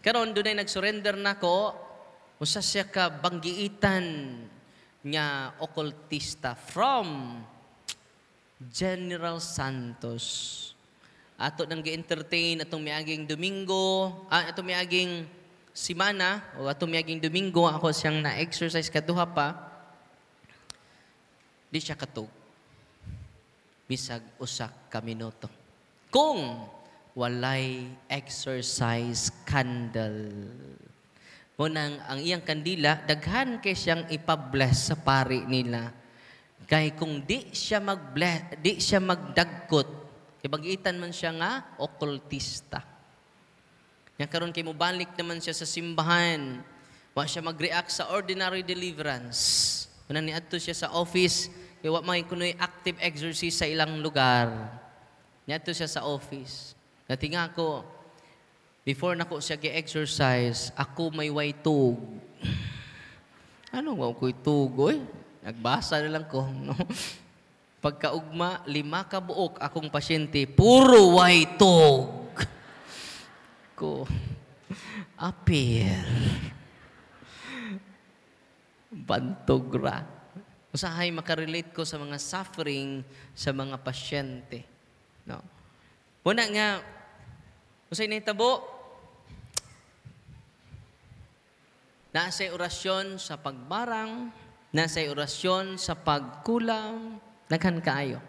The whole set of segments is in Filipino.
Karon dunay nag-surrender nako, usa siya ka banggiitan nga occultista from General Santos. Ato nang gi-entertain atong miaging Domingo, atong miaging simana o atong miaging Domingo ako siyang na-exercise kaduha pa. Di siya katug. Bisag usak ka minuto. Kung walay exercise candle. Munang ang iyang kandila, daghan kay siyang ipabless sa pari nila. Kay kung di siya magdagkot, kay bagitan man siya nga occultista. Yang karon kay mobalik naman siya sa simbahan, wa siya mag-react sa ordinary deliverance. Munang niadto siya sa office, kay wa may kunoy active exercise sa ilang lugar. Niadto siya sa office. Natinga ko, before nako siya gi-exercise, ako may waytog. Ano wa ko'y tugoy? Nagbasa na lang ko. No? Pagkaugma, 5 ka buok akong pasyente, puro waytog. Ko, apir. Bantogra. Usahay makarelate ko sa mga suffering sa mga pasyente. No? Muna nga, usay na itabo, nasa'y orasyon sa pagbarang, nasa'y orasyon sa pagkulang, naghan kaayo.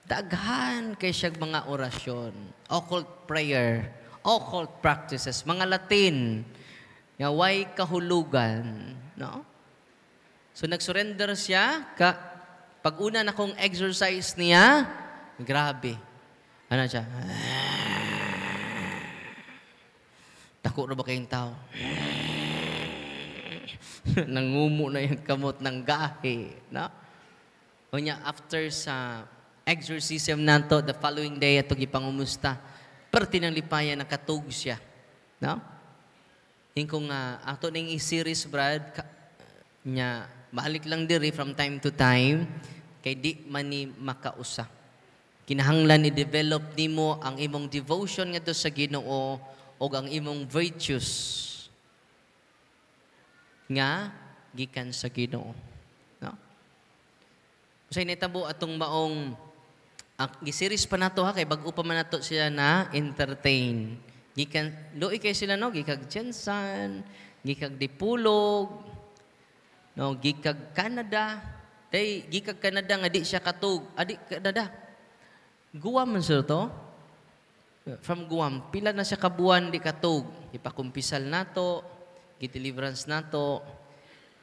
Daghan kay siyag mga orasyon, occult prayer, occult practices, mga Latin, nga way kahulugan. No? So nag-surrender siya, pag una na kong exercise niya, grabe. Ano siya? Dako na ba kayong tao? Nangumo na yung kamot ng gahe. No? O niya, after sa exorcism nato, the following day, ito gipangumusta, pero tinanglipayan, nakatug siya. No? Yung kung ato na yung series, Brad, niya, balik lang diri from time to time, kay di man ni makausa. Kinahanglan i-develop nimo ang imong devotion ngadto sa Ginoo o ang imong virtues nga gikan sa Ginoo. No? Usay nitabo atong maong gi-series pa nato ha kay bag-o pa man nato siya na entertain. Gikan doy kay sila no gikag Jensen, gikag Dipulog, no gikag Canada. Day gikag Canada nga di siya katug. Adi Canada. Guam man sir to. From Guam, pila na siya kabuan di katug. Ipakumpisal nato, gideliverance nato,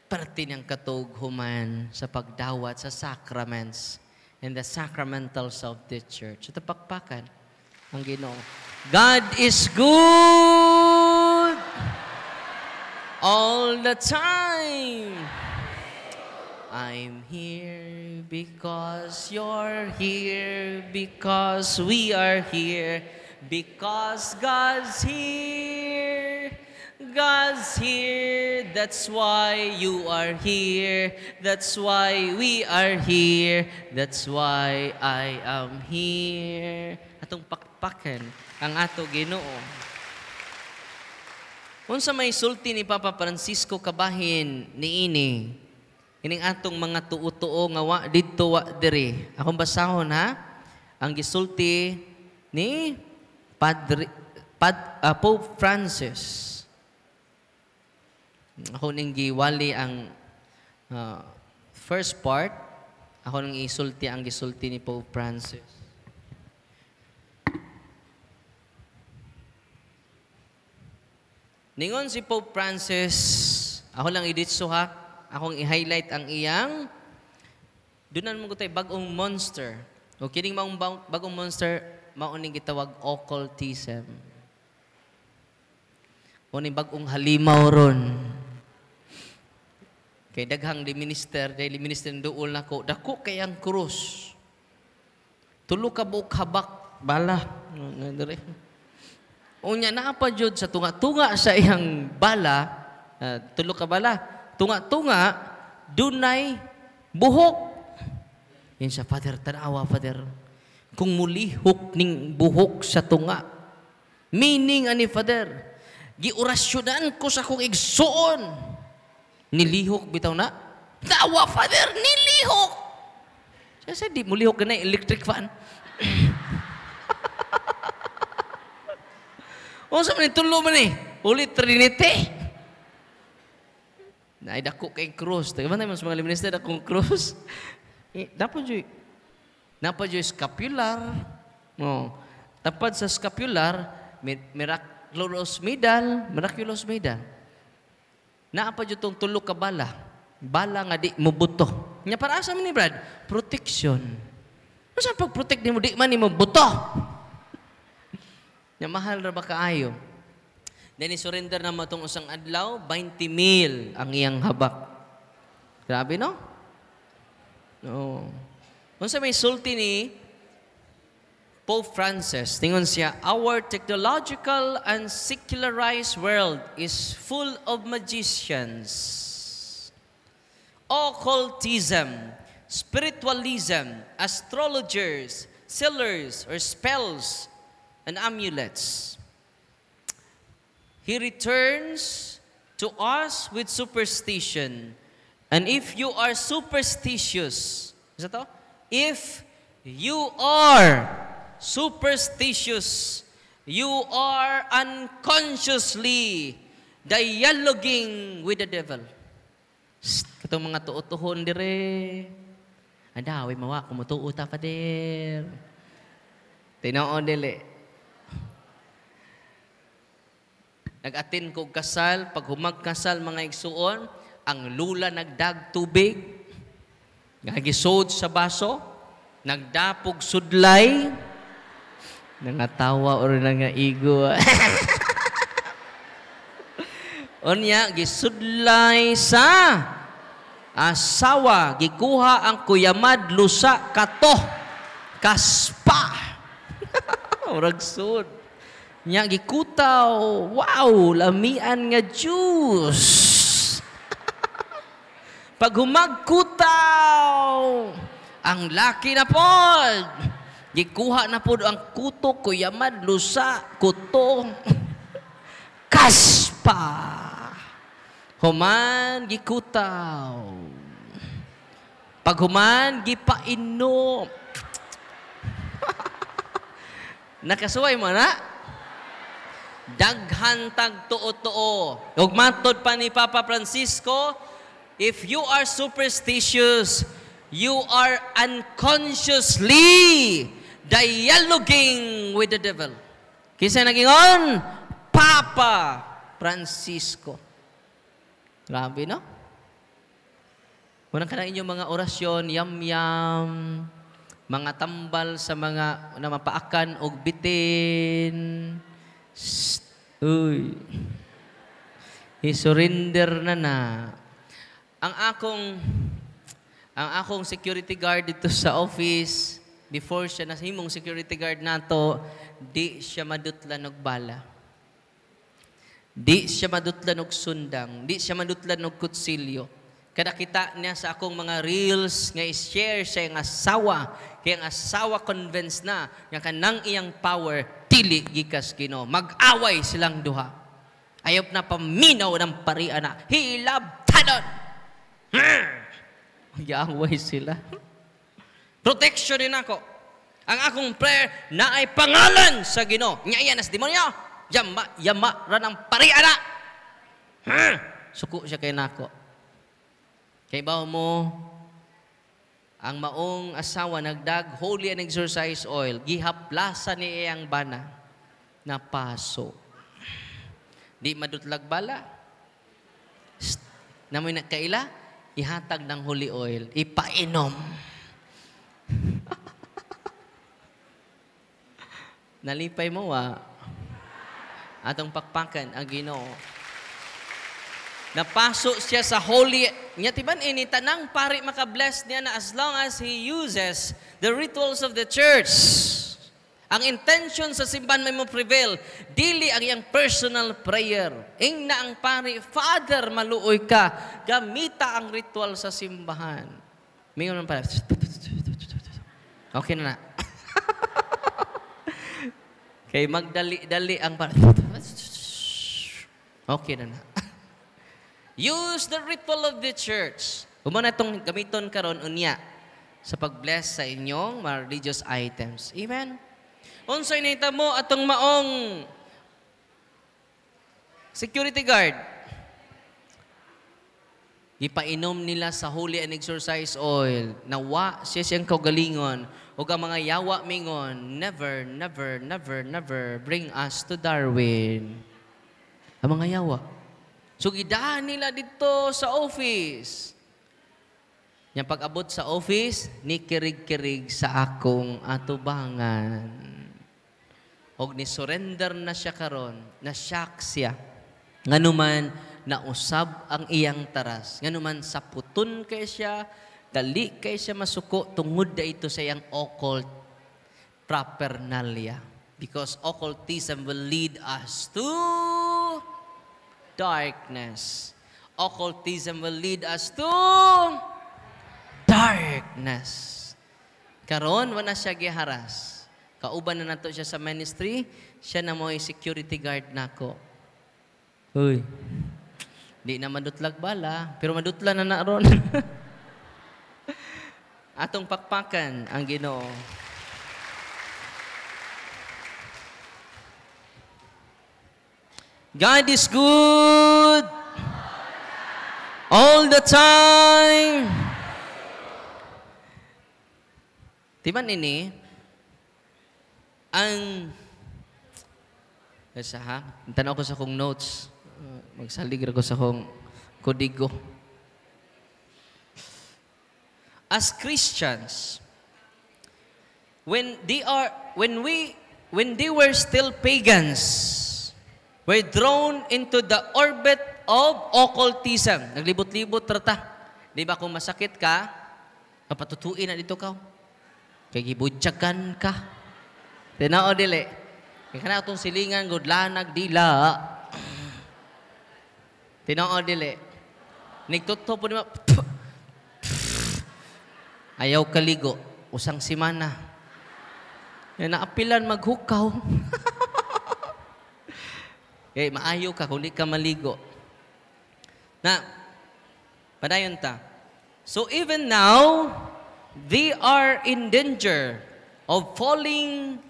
parte niyang katug human sa pagdawat sa sacraments and the sacramentals of the church. Ito pakpakan ang Ginoo. God is good all the time. I'm here because you're here, because we are here, because God's here. God's here, that's why you are here, that's why we are here, that's why I am here. Atong pakpakan ang ato Ginoo. Unsa may sulti ni Papa Francisco kabahin niini? Ining atong mga tuo-tuo nga wa didto wa diri. Akong basahon ha. Ang gisulti ni Pope Francis. Ako ning giwali ang first part. Ako nang isulti ang gisulti ni Pope Francis. Ningon si Pope Francis, ako lang iditso ha. Akong i-highlight ang iyang dunan mo ko tay bagong monster. O kining maong bagong monster mao ning gitawag occultism. O ning bagong halimaw ron. Kay daghang di minister duol nako dako kay ang krus. Tulo ka buok habak bala. Unya naa pa jud sa tunga-tunga sa iyang bala, tulo ka bala. Tunga-tunga, dunay buhok. Yan siya, Father, tanawa, Father. Kung mulihok ning buhok sa tunga. Meaning, ani, Father, Giorasyonan ko sa kong igsoon. Nilihok bitaw na. Tawa, Father, nilihok. Siya, di mo lihok na electric fan. O sa man tulo man eh. Holy Trinity. Naidako kay cross. Tagaman tayo mas mga liminister akong cross. Dapat yung scapular. No. Tapad sa scapular, miraculous medal. Naapa yung itong tulo ka bala. Bala nga di mo buto. Nga para asa ni Brad? Protection. Ano saan pag-protect ni mo? Di man ni mo buto. Nga mahal na ba kaayo? Then surrender na matong usang adlaw, 20,000 ang iyang habak. Grabe, no? No. Kung sa may sulti ni Pope Francis, tingon siya, our technological and secularized world is full of magicians, occultism, spiritualism, astrologers, sealers, or spells, and amulets. He returns to us with superstition. And if you are superstitious, is that to? If you are superstitious, you are unconsciously dialoguing with the devil. Katong mga tuot-tuhon dire. Adawi mawa kumutuota pa dir. Tinoon dili. Nag-atin ko kasal, pag humagkasal mga igsuon, ang lula nagdag tubig, nagisod sa baso, nagdapog sudlay, nangatawa o nangaigo. Onya, gisudlay sa asawa, gikuha ang kuyamad lusa kato, kaspa. Orag sud. Nya gikutaw, wow, lamian nga juice. Pag humagkutaw, ang laki na pod. Gikuha na pod ang kuto, kuyamad, lusa, kuto, kaspa. Human, gikutaw. Pag human, gipainom. Nakasuway mo na? Daghan tag tuo-tuo. Ug matod pa ni Papa Francisco, if you are superstitious, you are unconsciously dialoguing with the devil. Kisa nagingon, Papa Francisco. Grabe, no? Unang ka na inyong mga orasyon, yam-yam, mga tambal sa mga namapaakan og bitin. Uy. I-surrender na. Ang akong security guard dito sa office, before siya nahimong security guard nato, di siya madutlan og bala. Di siya madutlan og sundang, di siya madutlan og kutsilyo. Kada kita niya sa akong mga reels nga i-share sa iyang asawa, kaya ang asawa convinced na nga kanang iyang power dili gikas Ginoo. Mag-away silang duha. Ayop na paminaw ng parian na hilabtanon. Mag-away sila. Protection din ako. Ang akong prayer na ay pangalan sa Ginoo. Nya nas demonyo. Yama ra ng parian na. Suko siya kay nako. Kay bawo mo, ang maong asawa nagdag holy and exorcise oil, gihaplasan ni iyang bana na paso. Di madutlag bala. Namoy na kaila, ihatag ng holy oil, ipainom. Nalipay mo atong pakpakan ang Ginoo. Napasok siya sa holy, niya tiban ini tanang pari makabless niya na as long as he uses the rituals of the church. Ang intention sa simbahan may mo prevail, dili ang iyang personal prayer. Ing na ang pari, Father, maluoy ka, gamita ang ritual sa simbahan. Mingon pa. Okay na. Kay magdali-dali ang pari. Okay na na. Use the ritual of the church. Huwag na itong gamiton karon unya sa pag-bless sa inyong mga religious items. Amen? Unsay nahita mo atong maong security guard. Gipainom nila sa holy and exorcise oil. Nawa siya siyang kaugalingon. O ang mga yawa mingon, never, never, never, never bring us to Darwin. Ang mga yawa. So, gidahan nila dito sa office. Yang pag-abot sa office, ni kirig-kirig sa akong atubangan. O ni surrender na siya karon, na shock siya. Nganuman, nausab ang iyang taras. Nganuman, saputon kay siya, dali kay siya masuko, tungod na ito sa iyang occult paraphernalia. Because occultism will lead us to darkness. Occultism will lead us to darkness. Karon wala siya giharas. Kauban na nato siya sa ministry, siya na mo'y security guard nako. Uy. Di na madutlag bala, pero madutla na naron. Atong pakpakan ang Ginoo. God is good all the time. Timan ini ang sa ha, tanaw ko sa kong notes. Magsalig ko sa kong kodigo. As Christians, when they were still pagans, were drawn into the orbit of occultism. Naglibot-libot rata. Di ba kung masakit ka, mapatutuin na dito ka. Kaya gibudyagan ka. Tinao dili. Kaya na itong silingan, gudlanag, dila. Tinao dili. Nigtuto po naman. Ayaw kaligo. Usang simana. Kaya naapilan maghukaw. Kaya maayo ka kung di ka maligo. Na, padayon ta. So even now, they are in danger of falling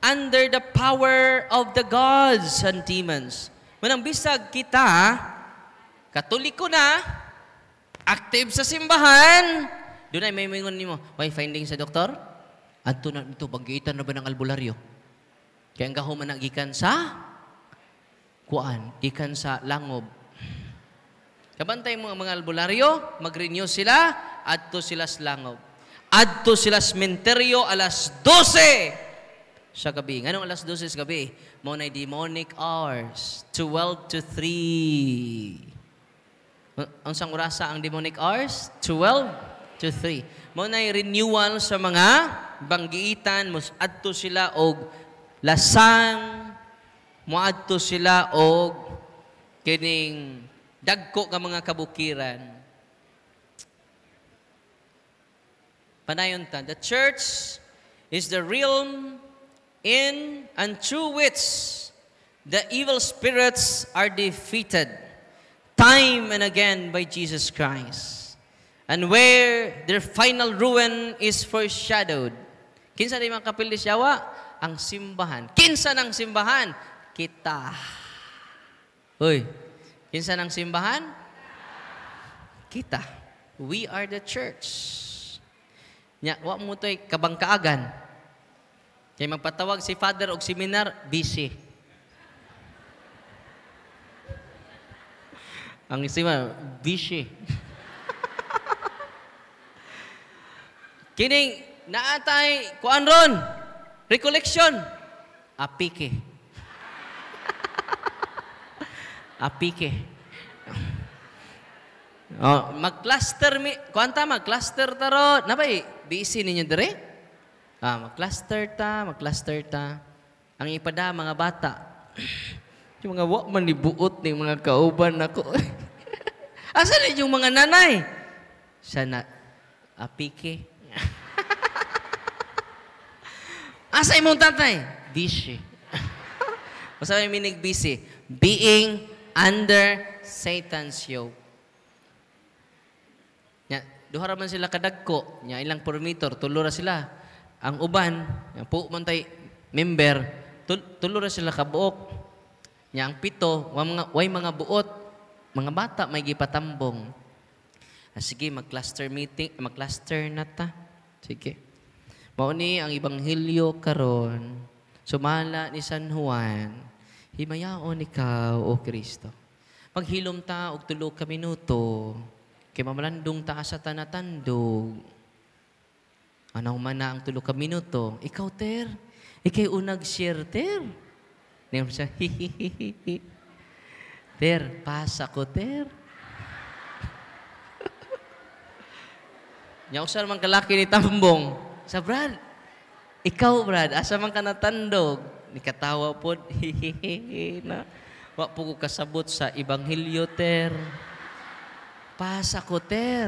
under the power of the gods and demons. Manang bisag kita, Katoliko na, active sa simbahan, doon ay may mingon nimo, why finding sa doktor? Adto na ito, pag-iitan na ba ng albularyo? Kaya ang gahuman nagikan sa kuan, ikan sa langob. Kabantay mo ang mga albularyo, mag-renew sila, adto sila sa langob. Adto sila sa menteryo alas 12 sa gabi. Anong alas 12 sa gabi? Mo na demonic hours, 12 to 3. Ang sang orasa ang demonic hours? 12 to 3. Mo na renewal sa mga banggiitan, mus adto sila og lasang, moadto sila og kining dagko nga mga kabukiran. Panayon ta, the church is the realm in and through which the evil spirits are defeated time and again by Jesus Christ, and where their final ruin is foreshadowed. Kinsa di mga kapilis yawa? Ang simbahan. Kinsa ng simbahan? Kita. Uy, kinsa ng simbahan? Kita. We are the church. Nya, wa mo to'y kabangkaagan. Kaya magpatawag si Father og seminar, busy. Ang isima, busy. Kining, naatay, kuan ron, recollection, apike. Apike. Oh, mag-cluster mi, kuanta mag-cluster tarot. Napay, busy ninyo dire? Mag-cluster ta. Ang ipada mga bata. Yung mga wak man nibuot ng mga kauban ako. Asan yung mga nanay? Sana, apike. Asa imong tatay? Busy. Masabi minig busy. Being under Satan's yoke. Nya, duha ra man sila kadagko, nya ilang perimeter, tulo ra sila. Ang uban, po man tay member, tulo ra sila kabuok. Nya ang pito, way mga buot, mga bata may gipatambong. Sige, mag-cluster meeting, mag-cluster na ta. Sige. Mao ni ang ebanghelyo karon. Sumala ni San Juan. Himayaon ikaw, O Kristo. Maghilom ta og 3 ka minuto. Kay mamalandong ta sa tanatandog. Anaw man na ang 3 ka minuto. Ikaw, ter. Ikay unag share, ter. Ngayon siya, hihihihi. Ter, pasa ko, ter. Nya usar man kalaki ni tambong. Sa Brad, ikaw, Brad, asa man ka natandog. Nikatawa po, hihihihi na. Wa po ko kasabot sa ebanghelyo, ter. Pasa ko, ter.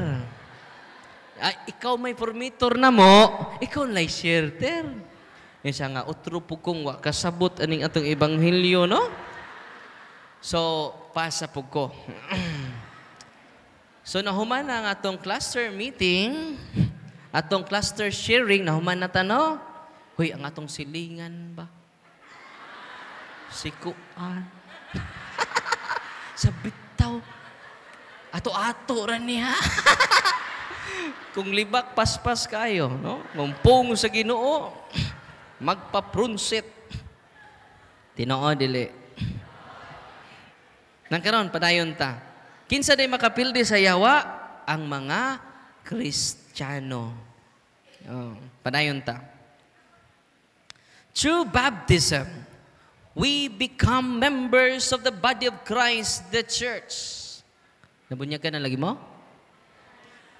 Ay, ikaw may permitor na mo, ikaw lay share, ter. Isa nga, utro po kong wa kasabot aning atong ebanghelyo, no? So, pasa po ko. So, nahuman na ang atong cluster meeting, atong cluster sharing, nahuman na tano. Hoy, ang atong silingan ba? Sikuan. Sa bitaw. Ato-ato ra niya. Kung libak, paspas kayo, no? Mumpong sa Ginoo, magpaprunsit. Tinoo, dili. Nangkaron, padayon ta. Kinsa day makapildi sa yawa? Ang mga Kristiyano. Oh, padayon ta. Through baptism, we become members of the body of Christ, the church. Nabunyag ka na lagi mo?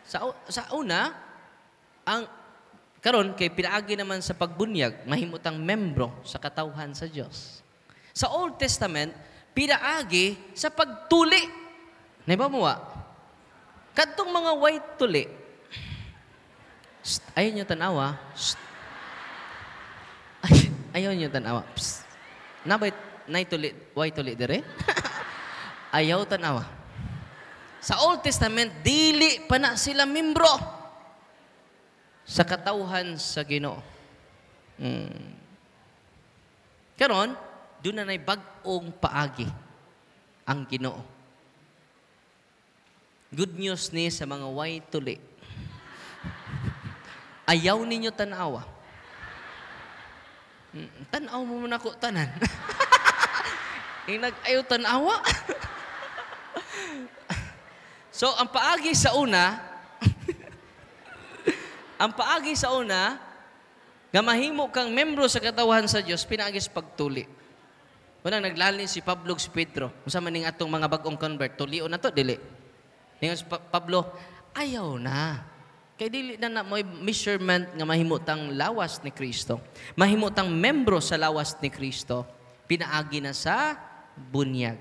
Sa una, ang karon kay pinaagi naman sa pagbunyag, mahimutang membro sa katawhan sa Dios. Sa Old Testament, pinaagi sa pagtuli. Naiba mo wa? Kadtong mga white tuli. Ayaw nyo tanawa. Ayaw nyo tanawa. Nabay, white tuli dire? Ayaw tanawa. Sa Old Testament, dili pa na sila membro sa katawhan sa Ginoo. Karon, doon na bag-ong paagi ang Ginoo. Good news ni sa mga white tuli. Ayaw ninyo tanawa. Tanaw mo muna ko tanan. Ayaw tanawa. So, ang paagi sa una, nga mahimo kang membro sa katawhan sa Dios, pinaagi sa pagtuli. Unang naglalin si Pablo si Pedro. Unsa man ning atong mga bag-ong convert, tulion na to, dili. Ningon si Pablo, ayaw na. Kay dili na mo measurement nga mahimutang lawas ni Kristo. Mahimutang membro sa lawas ni Kristo, pinaagi na sa bunyag.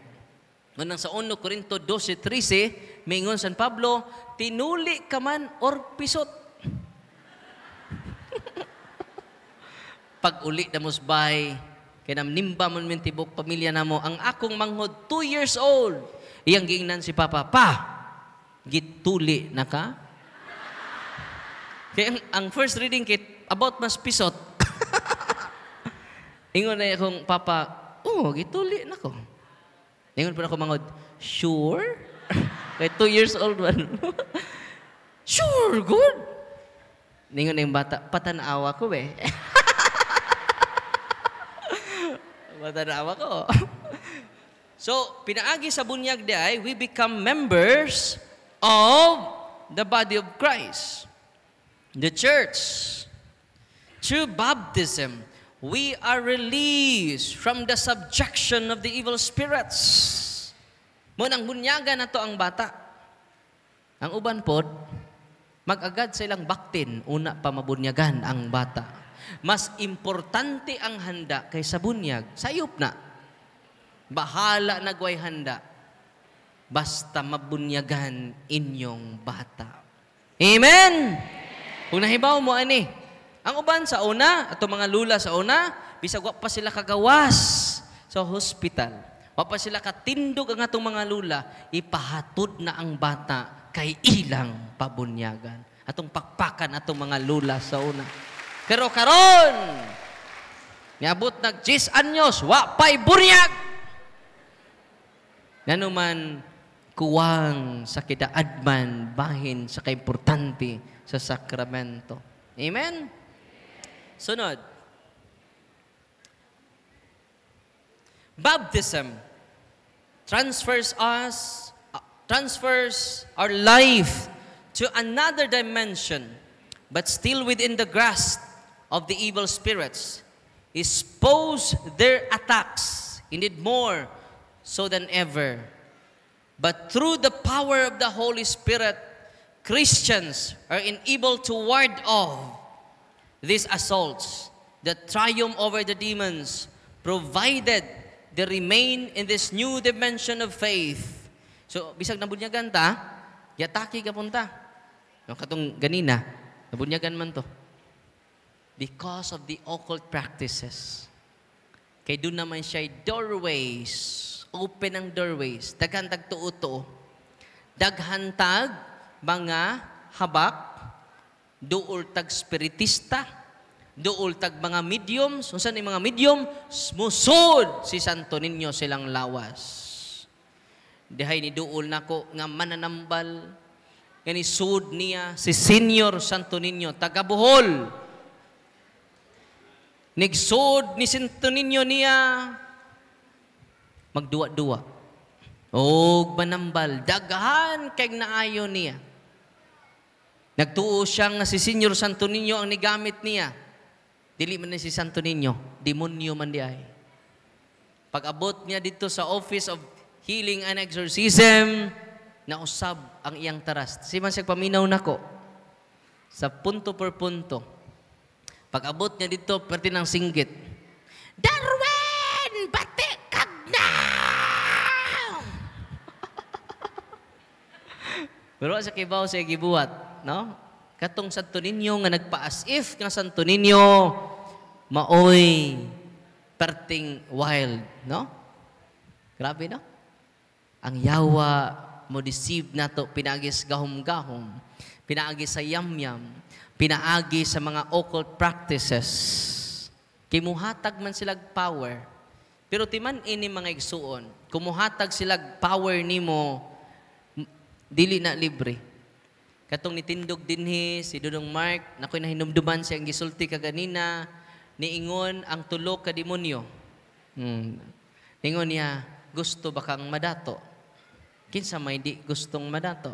Unang sa 1 Corinto 12:13, mingon San Pablo, tinuli ka man or pisot. Pag uli na musbay, kaya namnimba mo tibok pamilya na mo, ang akong manghod 2 years old, iyang giingnan si Papa, gituli na ka? Kaya ang first reading kit, about mas pisot. Ingon na akong Papa, gituli na ko. Ingon pa ako manghod, sure? Kaya 2 years old man. Sure, good. Ingon na yung bata, patanawa ko Patanawa ko. So, pinaagi sa bunyag di ay, we become members of the body of Christ, the church. Through baptism, we are released from the subjection of the evil spirits. Munang bunyaga na to ang bata. Ang uban pod, mag-agad sa ilang baktin, una pa mabunyagan ang bata. Mas importante ang handa kaysa bunyag. Sayop na. Bahala nagway handa. Basta mabunyagan inyong bata. Amen? Kung nahibaw mo ani, ang uban sa una, ato mga lula sa una, bisag wa pa sila kagawas sa hospital. Wa pa sila katindog ang atong mga lula, ipahatod na ang bata kay ilang pabunyagan. Atong pakpakan atong mga lula sa una. Pero karon, niabot nag 10 anyos, wa pa'y bunyag. Nanuman kuwang sa kidaadman bahin sa kaimportante sa sakramento. Amen? Sunod. Baptism transfers our life to another dimension, but still within the grasp of the evil spirits. Expose their attacks, indeed more so than ever. But through the power of the Holy Spirit, Christians are enabled to ward off these assaults that triumph over the demons, provided they remain in this new dimension of faith. So, bisag nabunyagan ta, yataki ka punta. No, katong ganina, nabunyagan man to. Because of the occult practices. Kay doon naman siya doorways, open ang doorways, daghan tag tuo, daghan tag mga habak, duol tag spiritista, duol tag mga mediums, unsan ni mga medium, musod si Santo Niño silang lawas. Dihay ni duol nako nga mananambal, gani sud niya si Senior Santo Niño taga Bohol. Nigsod ni Santo Niño niya magduwa-duwa. Og manambal, daghan kay naayo niya. Nagtuo siya nga si Senior Santo Niño ang nigamit niya. Dili man ni si Santo Niño, demonyo man di ay. Pag-abot niya dito sa Office of Healing and Exorcism, nausab ang iyang taras. Si man siya paminaw nako sa punto per punto. Pag-abot niya dito, pati ng singgit. Darwin! Bati kag na! Pero sa kibaw siya gibuhat, no? Katong Santo Niño nga nagpa-as if nga Santo Niño maoy perting wild, no? Grabe, no? Ang yawa mo deceive nato pinagis gahom-gahom, pinagis sa yam-yam, pinaagi sa mga occult practices. Kimuhatag man silag power. Pero timan ini mga igsuon, kumuhatag silag power nimo, dili na libre. Katong nitindog dinhi si Dudong Mark, nakoy nahinumduman siya ang gisulti kaganina, niingon ang tulo ka demonyo. Ingon niya, gusto ba kang madato? Kinsa may di gustong madato?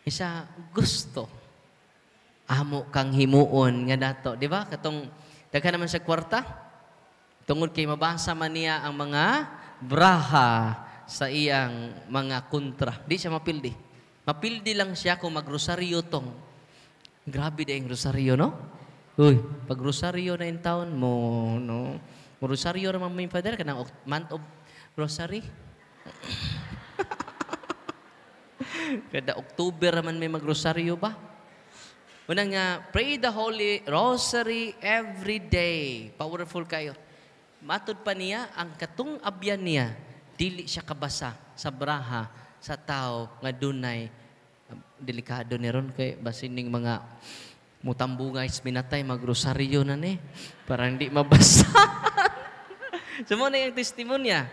Isa, gusto. Amo kang himuon nga dato. Di ba? Katong, daghan naman sa kwarta. Tungod kay mabasa man niya ang mga braha sa iyang mga kontra. Di siya mapildi. Mapildi lang siya kung magrosaryo tong. Grabe din yung rosaryo, no? Uy, pag rosaryo na in town mo, no? Rosaryo naman may father ka ng month of rosary. Kada October naman may magrosaryo ba? Una nga, pray the Holy Rosary every day. Powerful kayo. Matod pa niya, ang katong abyan niya, dili siya kabasa sa braha sa tao nga dunay delikado ni ron kay basining mga mutambungay minatay magrosaryo na ni para hindi mabasa. So mo na yung testimonya.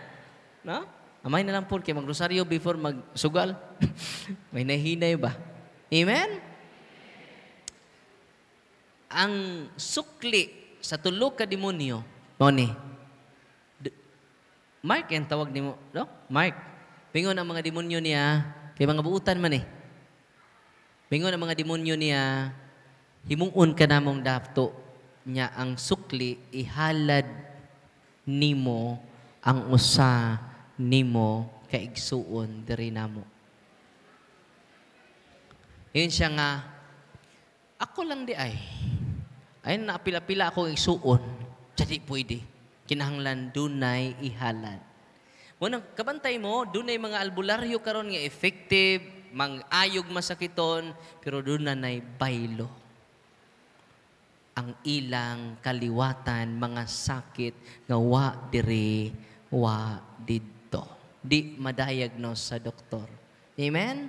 No? Amay na lang po kay magrosaryo before magsugal. May nahinay ba? Amen? Ang sukli sa tulo ka demonyo, ni Mark ang tawag ni mo, no? Mark. Bingon ang mga demonyo niya, kay mga buutan man eh. Bingon ang mga demonyo niya, himuon ka namong dapto niya ang sukli, ihalad nimo ang usa nimo kaigsuon diri namo. Yun siya nga, ako lang di ay naapila-pila ako igsuon, jadi pwede. Kinahanglan dunay ihalad. Munang kabantay mo, dunay mga albularyo karon nga effective, mang-ayog masakiton, pero dunay baylo. Ang ilang kaliwatan, mga sakit nga wa diri wa didto. Di madiagnose sa doktor. Amen?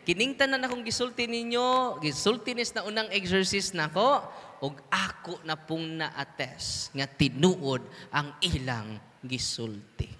Kining tanan akong gisulti ninyo, gisultinis na unang exorcist nako, ug ako na pong na-attest nga tinuod ang ilang gisulti.